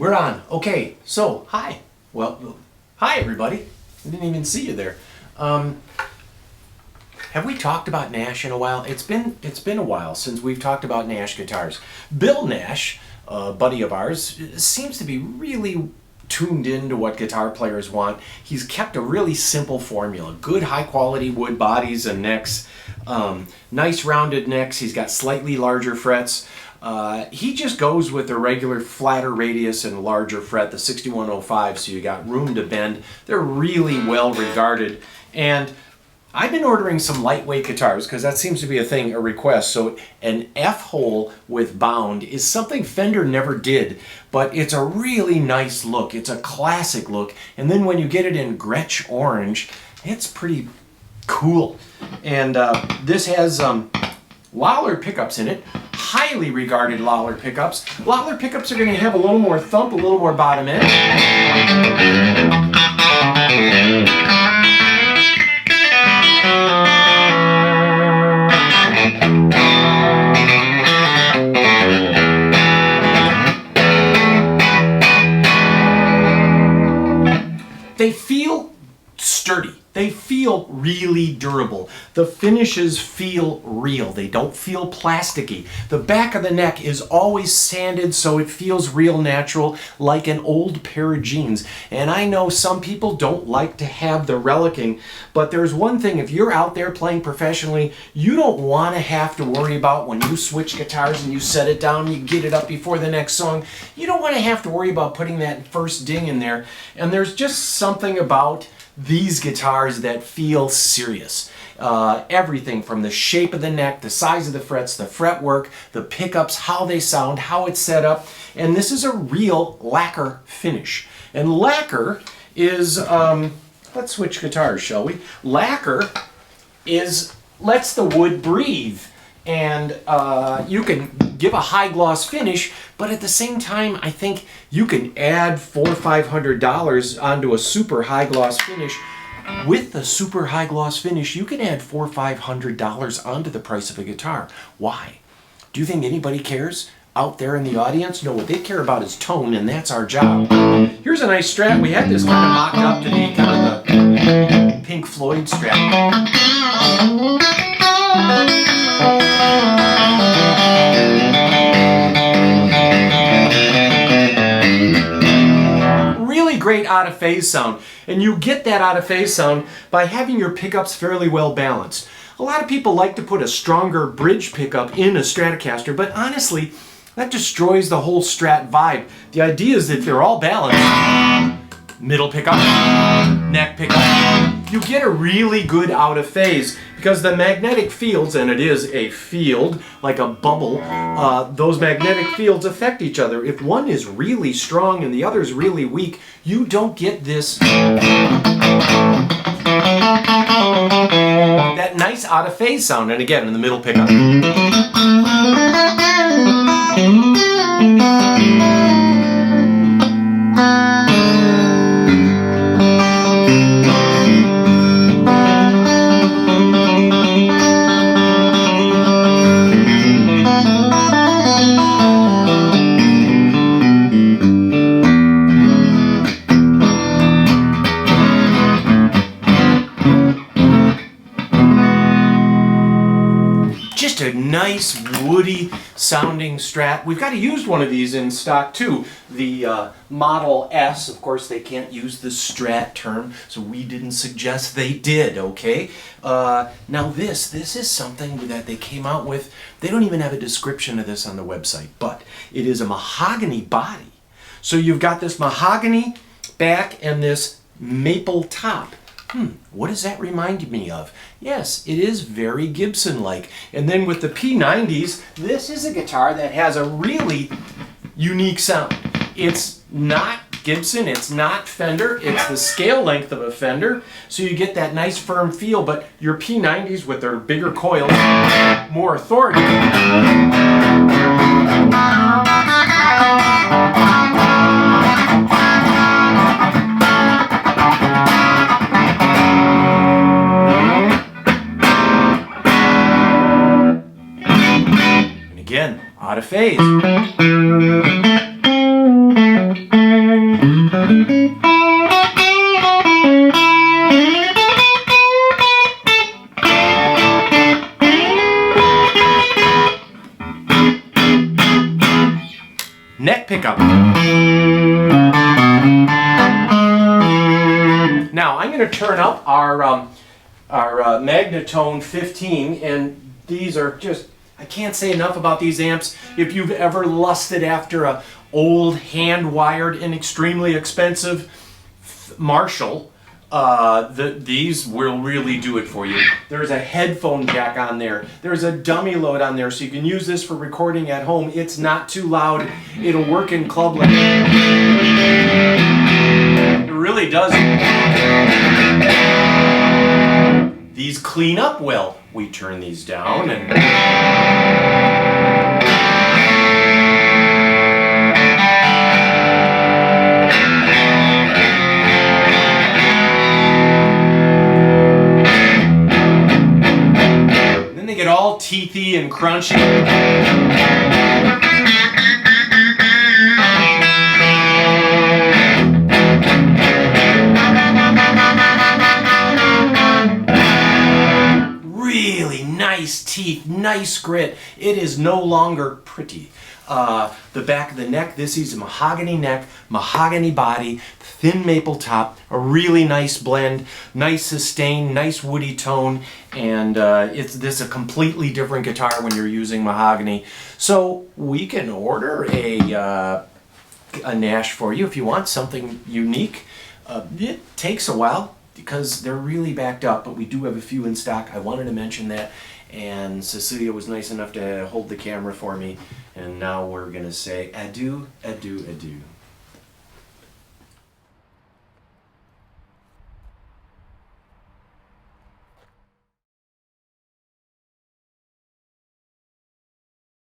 We're on. Okay, so hi. Well, hi everybody. I didn't even see you there. Have we talked about Nash in a while? It's been a while since we've talked about Nash guitars. Bill Nash, a buddy of ours, seems to be really tuned into what guitar players want. He's kept a really simple formula. Good high quality wood bodies and necks. Nice rounded necks. He's got slightly larger frets. He just goes with the regular flatter radius and larger fret, the 6105, so you got room to bend. They're really well regarded. And I've been ordering some lightweight guitars because that seems to be a request. So an F-hole with bound is something Fender never did, but it's a really nice look. It's a classic look. And then when you get it in Gretsch orange, it's pretty cool. And this has Lollar pickups in it, highly regarded Lollar pickups. Lollar pickups are going to have a little more thump, a little more bottom end. They feel sturdy. They feel really durable. The finishes feel real. They don't feel plasticky. The back of the neck is always sanded so it feels real natural, like an old pair of jeans. And I know some people don't like to have the relicking, but there's one thing, if you're out there playing professionally, you don't want to have to worry about when you switch guitars and you set it down, you get it up before the next song. You don't want to have to worry about putting that first ding in there. And there's just something about these guitars that feel serious. Everything from the shape of the neck, the size of the frets, the fretwork, the pickups, how they sound, how it's set up. And this is a real lacquer finish. And lacquer is, let's switch guitars, shall we? Lacquer lets the wood breathe. And you can give a high gloss finish, but at the same time, I think you can add $400 or $500 onto a super high gloss finish. With the super high gloss finish, you can add $400 or $500 onto the price of a guitar. Why? Do you think anybody cares out there in the audience? No, what they care about is tone, and that's our job. Here's a nice Strat. We had this kind of mocked up to be kind of the Pink Floyd Strat. Really great out of phase sound, and you get that out of phase sound by having your pickups fairly well balanced. A lot of people like to put a stronger bridge pickup in a Stratocaster, but honestly that destroys the whole Strat vibe. The idea is that they're all balanced. Middle pickup, neck pickup. You get a really good out of phase because the magnetic fields, and it is a field like a bubble, those magnetic fields affect each other. If one is really strong and the other is really weak, you don't get this that nice out of phase sound. And again, in the middle pickup. Just a nice woody sounding Strat. We've got a used one of these in stock too. The Model S, of course they can't use the Strat term, so we didn't suggest they did, okay? Now this is something that they came out with. They don't even have a description of this on the website, but it is a mahogany body. So you've got this mahogany back and this maple top. What does that remind me of? Yes, it is very Gibson-like. And then with the P90s, this is a guitar that has a really unique sound. It's not Gibson, it's not Fender, it's the scale length of a Fender, so you get that nice firm feel, but your P90s with their bigger coils, more authority. Again, out of phase. neck pickup. Now I'm going to turn up our Magnatone 15, and these are just, I can't say enough about these amps. If you've ever lusted after a old hand-wired and extremely expensive Marshall, these will really do it for you. There's a headphone jack on there. There's a dummy load on there, so you can use this for recording at home. It's not too loud. It'll work in club. It really does. These clean up well. We turn these down and... then they get all teethy and crunchy. Really nice teeth, nice grit. It is no longer pretty. The back of the neck, this is a mahogany neck, mahogany body, thin maple top, a really nice blend, nice sustain, nice woody tone, and this is a completely different guitar when you're using mahogany. So we can order a Nash for you if you want something unique. It takes a while because they're really backed up, but we do have a few in stock. I wanted to mention that, and Cecilia was nice enough to hold the camera for me, and now we're gonna say adieu, adieu, adieu.